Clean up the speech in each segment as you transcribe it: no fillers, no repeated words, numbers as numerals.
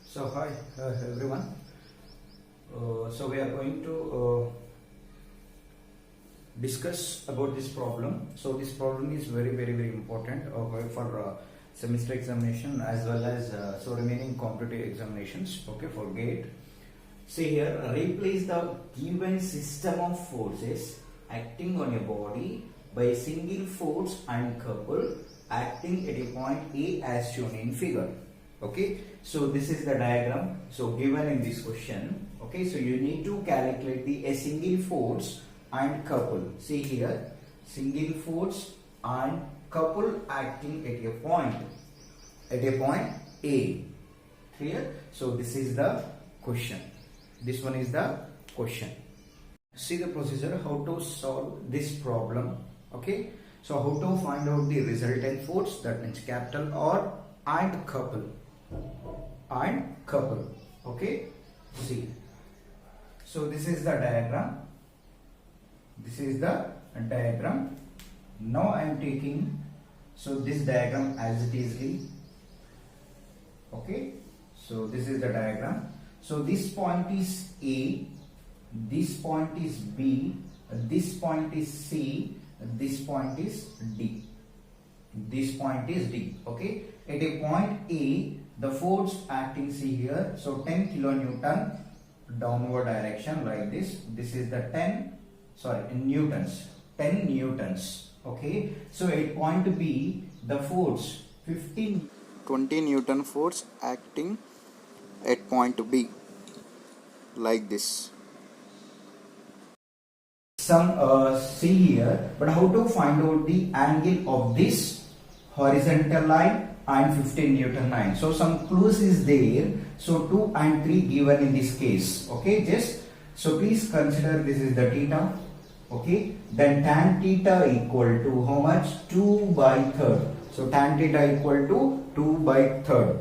So hi everyone. So we are going to discuss about this problem. So this problem is very important for semester examination as well as so remaining competitive examinations. Okay, for GATE. See here, replace the given system of forces acting on a body by a single force and couple acting at a point A as shown in figure. Okay, so this is the diagram so given in this question. Okay, so you need to calculate a single force and couple. See here, single force and couple acting at a point A. Clear? So this is the question. This one is the question. See the procedure how to solve this problem. Okay, so how to find out the resultant force, that means capital R and couple. Okay, see, so this is the diagram. Now I am taking this diagram as it is. Okay, so this is the diagram. So this point is A, this point is B, this point is C, this point is D. Okay, at a point A, the force acting, see here, so 10 kilonewton downward direction like this. This is the 10 newtons. Okay, so at point B, the force 20 Newton force acting at point B like this. See here, but how to find out the angle of this horizontal line and 15 Newton line? So some clues is there. So 2 and 3 given in this case. Okay, so please consider this is the theta. Okay, then tan theta equal to how much? 2 by third. So tan theta equal to 2 by third.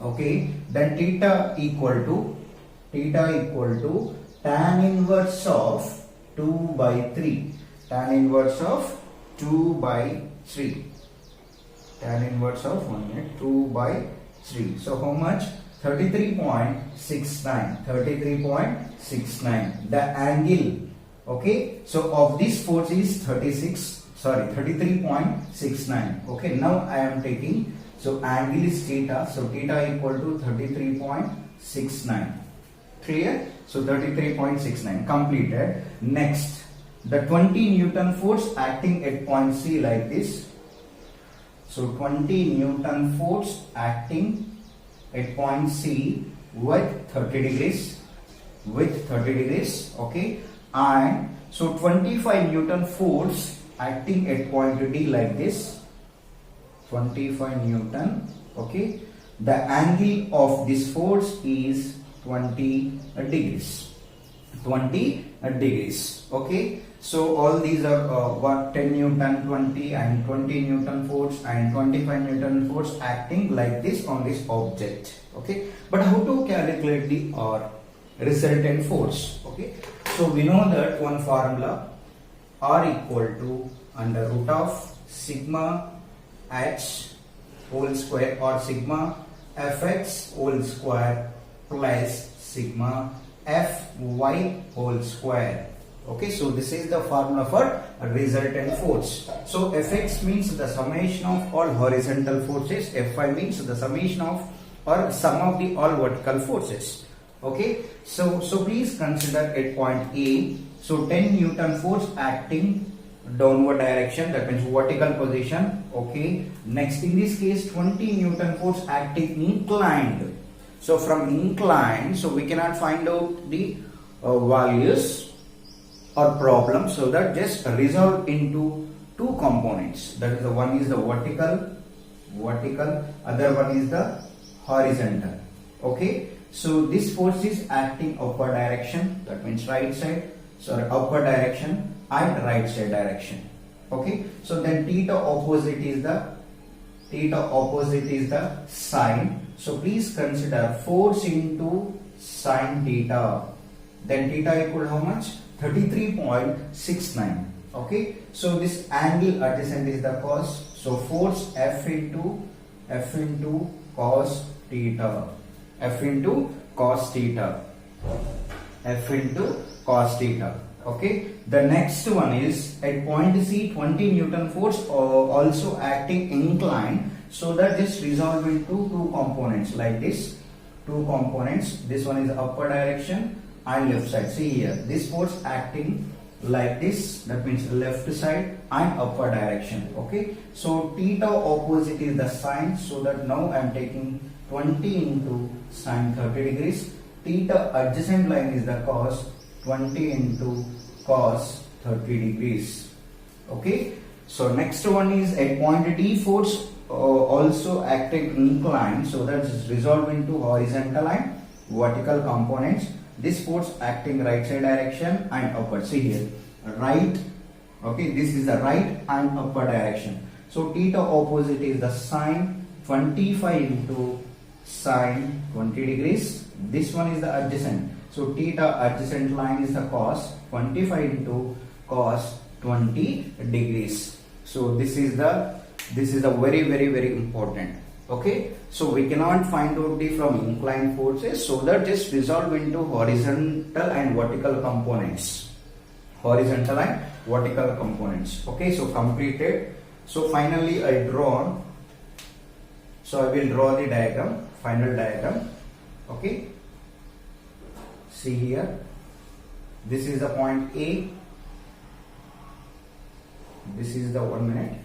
Okay, then theta equal to tan inverse of 2 by 3. Tan inverse of 2 by 3. Tan inverse of 2 by 3. So how much? 33.69. The angle, okay, so of this force is 33.69. Okay, now I am taking, so angle is theta, so theta equal to 33.69. Clear? So 33.69 completed. Next, the 20 Newton force acting at point C like this. So 20 Newton force acting at point C with 30 degrees. Okay, and so 25 Newton force acting at point D like this. 25 Newton. Okay, the angle of this force is 20 degrees. Okay, so all these are 10 Newton, 20 and 20 Newton force and 25 Newton force acting like this on this object. Okay, but how to calculate the resultant force? Okay, so we know that one formula, R equal to under root of sigma h whole square or sigma fx whole square plus sigma fy whole square. Okay, so this is the formula for resultant force. So Fx means the summation of all horizontal forces, Fy means the summation of or sum of the all vertical forces. Okay, so please consider at point A, so 10 Newton force acting downward direction, that means vertical position. Okay, next in this case 20 Newton force acting inclined. So from inclined, so we cannot find out the values or problems, so that just resolve into two components. That is the one is the vertical, other one is the horizontal. Okay, so this force is acting upward direction, that means upward direction and right side direction. Okay, so then theta opposite is the sine. So please consider force into sine theta. Then theta equal how much? 33.69. Okay, so this angle adjacent is the cos. So force F into cos theta. F into cos theta. F into cos theta. Okay. The next one is at point C, 20 Newton force also acting inclined. So that this resolve into two components like this. Two components. This one is upper direction and left side. See here. This force acting like this, that means left side and upper direction. Okay. So theta opposite is the sine. So that now I am taking 20 into sine 30 degrees. Theta adjacent line is the cos, 20 into cos 30 degrees. Okay. So next one is at point D, force also acting inclined. So that is resolved into horizontal and vertical components. This force acting right side direction and upward. See here, right. Okay, this is the right and upper direction. So theta opposite is the sine 25 into sine 20 degrees. This one is the adjacent. So theta adjacent line is the cos, 25 into cos 20 degrees. So this is the very important. Okay, so we cannot find out the from inclined forces, so that just resolve into horizontal and vertical components. Horizontal and vertical components. Okay, so completed. So finally I draw. So I will draw the diagram, final diagram. Okay, see here. This is the point A. This is the 1 minute.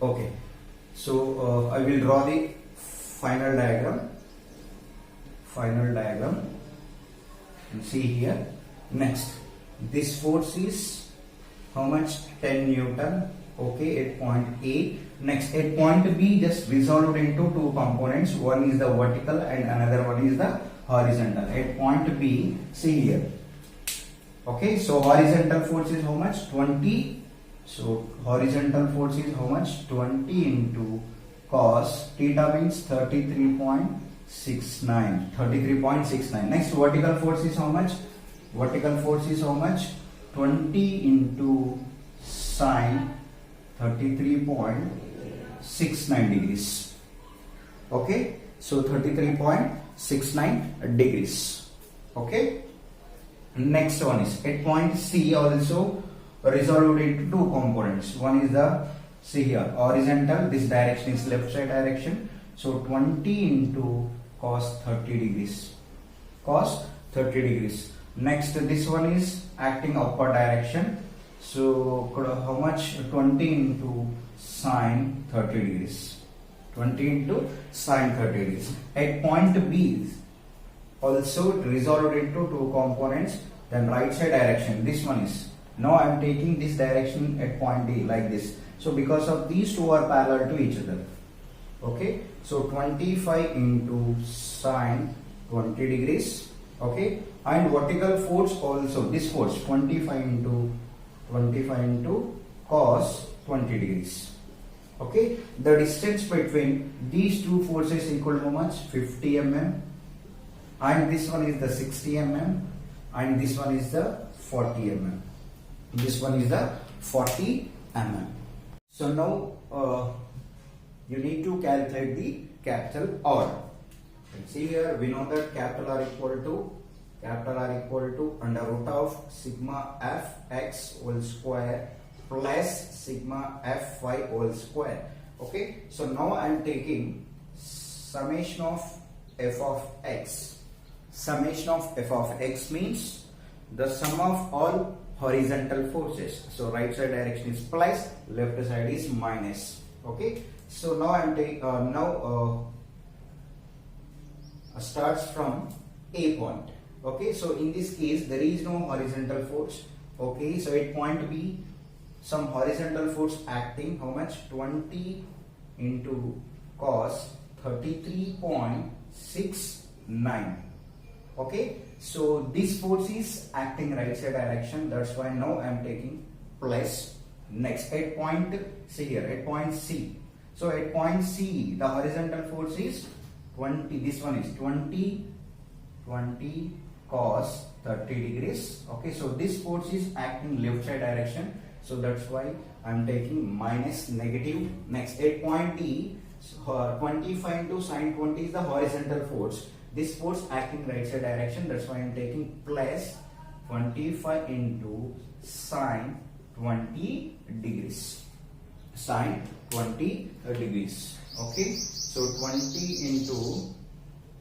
Okay, so I will draw the final diagram. And see here. Next, this force is how much? 10 Newton. Okay, at point A. Next, at point B, just resolved into two components. One is the vertical and another one is the horizontal. At point B, see here. Okay, so horizontal force is how much? 20. So horizontal force is how much? 20 into cos theta means 33.69. 33.69. Next, vertical force is how much? Vertical force is how much? 20 into sine 33.69 degrees. Okay, so 33.69 degrees. Okay. Next one is at point C, also resolved into two components. One is the, see here, horizontal. This direction is left side direction. So 20 into cos 30 degrees. Cos 30 degrees. Next, this one is acting upper direction. So how much? 20 into sine 30 degrees. 20 into sine 30 degrees. At point B, also resolved into two components. Then right side direction. This one is. Now I am taking this direction at point D like this. So because of these two are parallel to each other. Okay. So 25 into sine 20 degrees. Okay. And vertical force also. This force 25 into cos 20 degrees. Okay. The distance between these two forces equal to how much? 50 mm. And this one is the 60 mm. And this one is the 40 mm. This one is the 40 mm. So now you need to calculate the capital R. See here, we know that capital R equal to under root of sigma f x whole square plus sigma f y whole square. Okay, so now I am taking summation of f of x. Summation of f of x means the sum of all horizontal forces. So right side direction is plus, left side is minus. Okay, so now I am taking starts from A point. Okay, so in this case there is no horizontal force. Okay, so at point B, some horizontal force acting how much? 20 into cos 33.69. Okay, so this force is acting right side direction. That's why now I am taking plus. Next, at point, see here, at point C. So at point C, the horizontal force is 20. This one is 20 cos 30 degrees. Okay, so this force is acting left side direction, so that's why I'm taking minus negative. Next, at point D, 25 into sine 20 is the horizontal force. This force acting right side direction, that's why I'm taking plus 25 into sine 20 degrees. Sine 20 degrees. Okay, so 20 into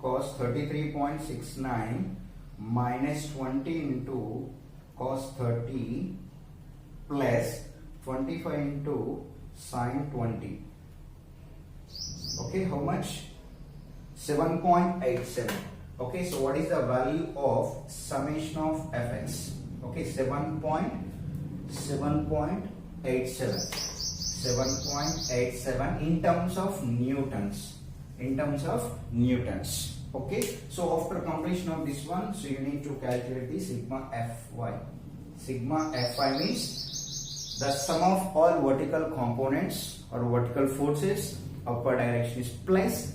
cos 33.69 minus 20 into cos 30 plus 25 into sine 20. Okay, how much? 7.87. Okay, so what is the value of summation of fx? Okay, 7.87 in terms of newtons. Okay, so after completion of this one, so you need to calculate the sigma fy. Sigma fy means the sum of all vertical components or vertical forces. Upward direction is plus,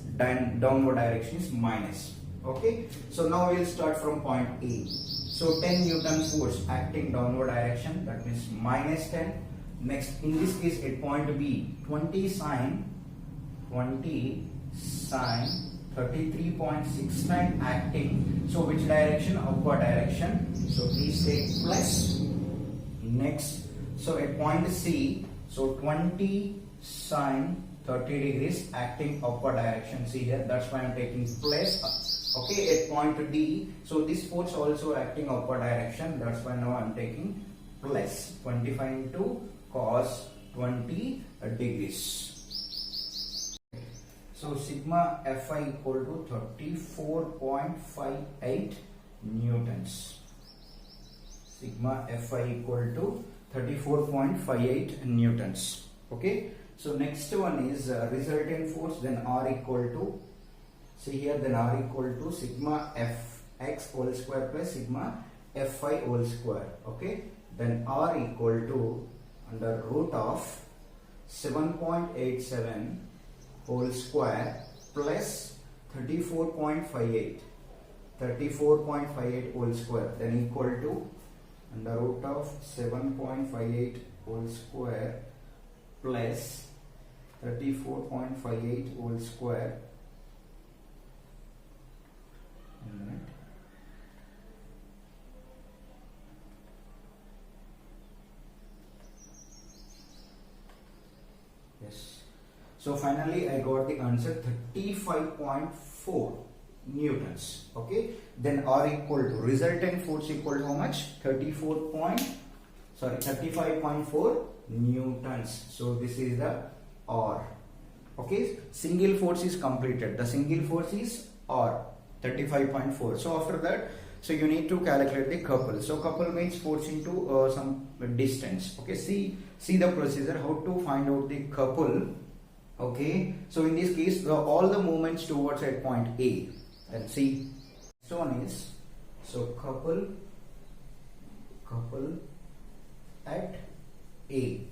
downward direction is minus. Okay, so now we'll start from point A. So 10 Newton force acting downward direction, that means minus 10. Next, in this case at point B, 20 sine 33.69 acting. So which direction? Upward direction. So please take plus. Next, so at point C, so 20 sine 30 degrees acting upward direction. See here, that's why I'm taking plus. Okay, at point D, so this force also acting upward direction, that's why now I'm taking plus 25 into cos 20 degrees. So sigma Fi equal to 34.58 newtons. Sigma Fi equal to 34.58 newtons. Okay, so next one is resultant force, then R equal to, see here, then R equal to sigma Fx whole square plus sigma Fy whole square. Okay, then R equal to under root of 7.87 whole square plus 34.58 whole square, then equal to under root of 7.58 whole square plus 34.58 whole square. Yes. So finally I got the answer 35.4 newtons. Okay. Then R equal to resultant force equal to how much? 35.4 newtons. So this is the R. Okay. Single force is completed. The single force is R, 35.4. So after that, so you need to calculate the couple. So couple means force into some distance. Okay. See the procedure how to find out the couple. Okay, so in this case all the movements towards at point A, and see, so one is, so couple at A.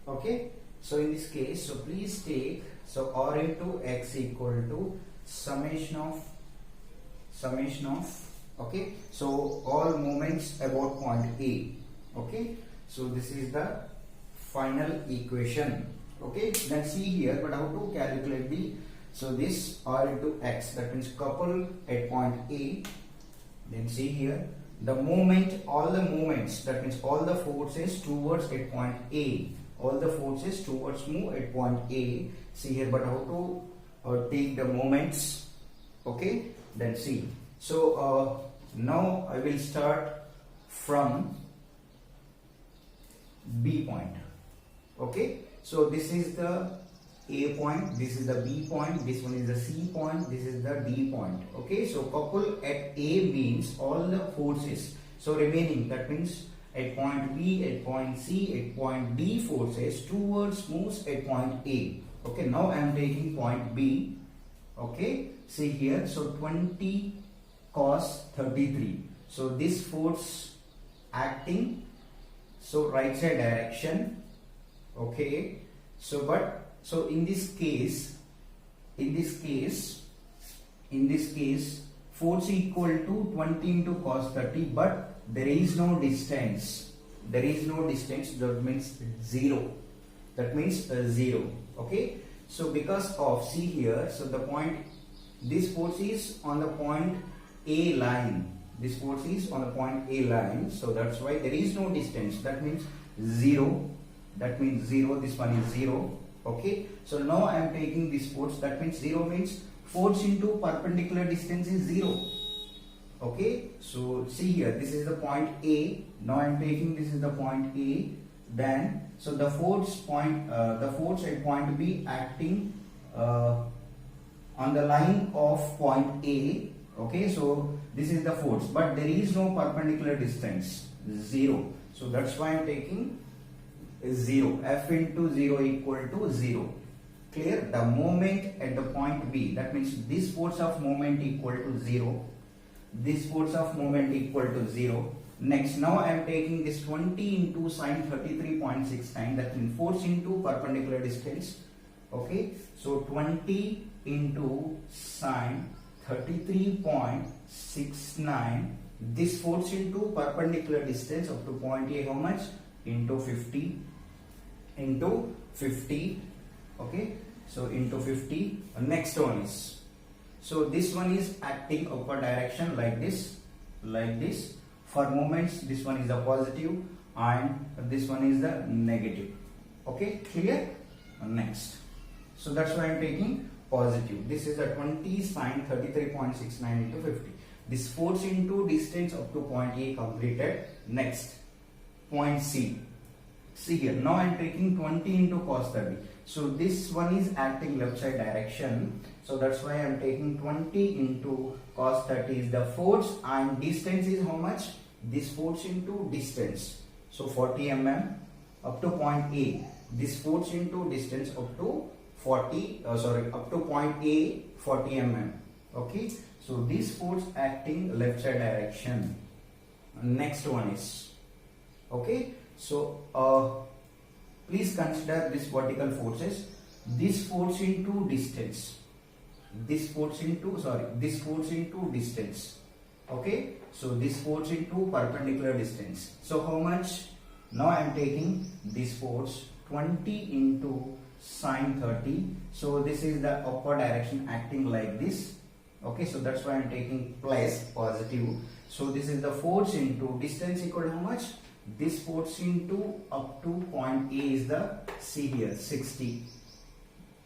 Okay, so in this case, so please take, so R into X equal to summation of, okay, so all movements about point A. Okay, so this is the final equation. Okay, then see here, but how to calculate the, so this R into X, that means couple at point A. Then see here, the moment, all the movements, that means all the forces towards at point A, all the forces towards move at point A. See here, but how to take the moments. Okay, then see, so now I will start from B point. Okay, so this is the A point, this is the B point, this one is the C point, this is the D point. Okay, so couple at A means all the forces, so remaining, that means at point B, at point C, at point D forces towards moves at point A. Okay, now I am taking point B. Okay, see here, so 20 cos 33, so this force acting, so right side direction. Okay, so but, so in this case force equal to 20 into cos 30, but there is no distance. There is no distance, that means 0. That means 0. Okay. So because of, see here, so the point, this force is on the point A line. This force is on the point A line. So that's why there is no distance. That means 0. That means 0. This one is 0. Okay. So now I am taking this force. That means 0 means force into perpendicular distance is 0. Okay. So see here, this is the point A. Now I am taking, this is the point A. Then so the force at point B acting on the line of point A. Okay, so this is the force, but there is no perpendicular distance, 0. So that's why I am taking 0. F into 0 equal to 0. Clear? The moment at the point B, that means this force of moment equal to 0. This force of moment equal to 0. Next, now I am taking this 20 into sine 33.69, that means force into perpendicular distance. Okay, so 20 into sine 33.69, this force into perpendicular distance up to point A, how much? Into 50. Into 50. Okay, so into 50. Next one is, so this one is acting upward direction like this, like this. For moments, this one is the positive and this one is the negative. Okay, clear? Next. So that's why I am taking positive. This is a 20 sine 33.69 into 50. This force into distance up to point A completed. Next, point C. See here, now I am taking 20 into cos 30. So this one is acting left side direction. So that's why I am taking 20 into cos 30 is the force and distance is how much? This force into distance. So 40 mm up to point A. This force into distance up to up to point A 40 mm. Okay. So this force acting left side direction. Next one is, okay. So please consider this vertical forces. This force into distance. This force into distance. Okay. So this force into perpendicular distance. So how much? Now I am taking this force 20 into sine 30. So this is the upward direction acting like this. Okay, so that's why I am taking plus positive. So this is the force into distance equal to how much? This force into up to point A is the, see here, 60.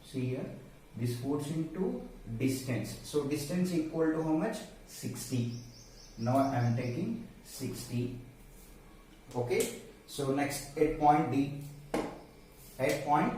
See here, this force into distance. So distance equal to how much? 60. Now I am taking 60. Okay. So next at point D. At point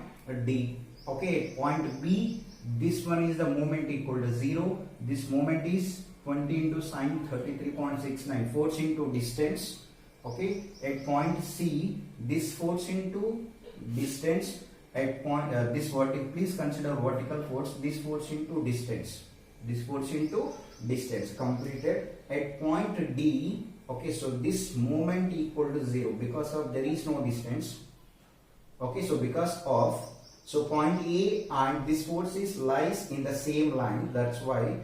D. Okay. At point B, this one is the moment equal to 0. This moment is 20 into sine 33.69. Force into distance. Okay. At point C, this force into distance. At point this vertical, please consider vertical force. This force into distance. This force into distance completed. At point D, okay, so this moment equal to 0 because of there is no distance. Okay, so because of, so point A and this force is lies in the same line. That's why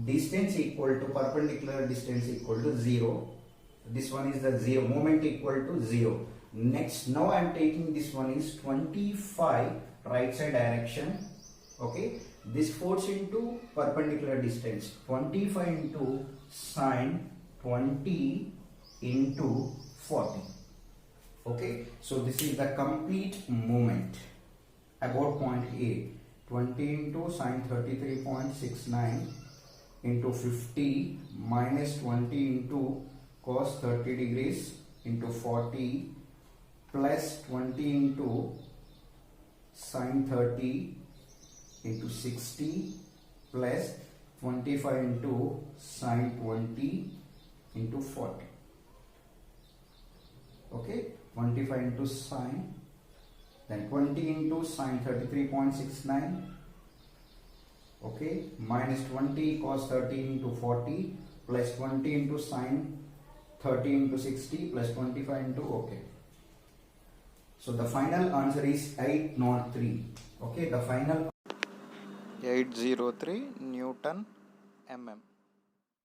distance equal to perpendicular distance equal to 0. This one is the 0, moment equal to 0. Next, now I am taking this one is 25 right side direction. Okay, this force into perpendicular distance, 25 into sine 20 into 40. Okay, so this is the complete moment about point A. 20 into sine 33.69 into 50 minus 20 into cos 30 degrees into 40 plus 20 into sine 30 into 60 plus 25 into sine 20 into 40. Okay, 25 into sine, then 20 into sine 33.69. Okay, minus 20 cos 30 into 40 plus 20 into sine 30 into 60 plus 25 into, okay. So the final answer is 803. Okay, the final 803 Newton mm.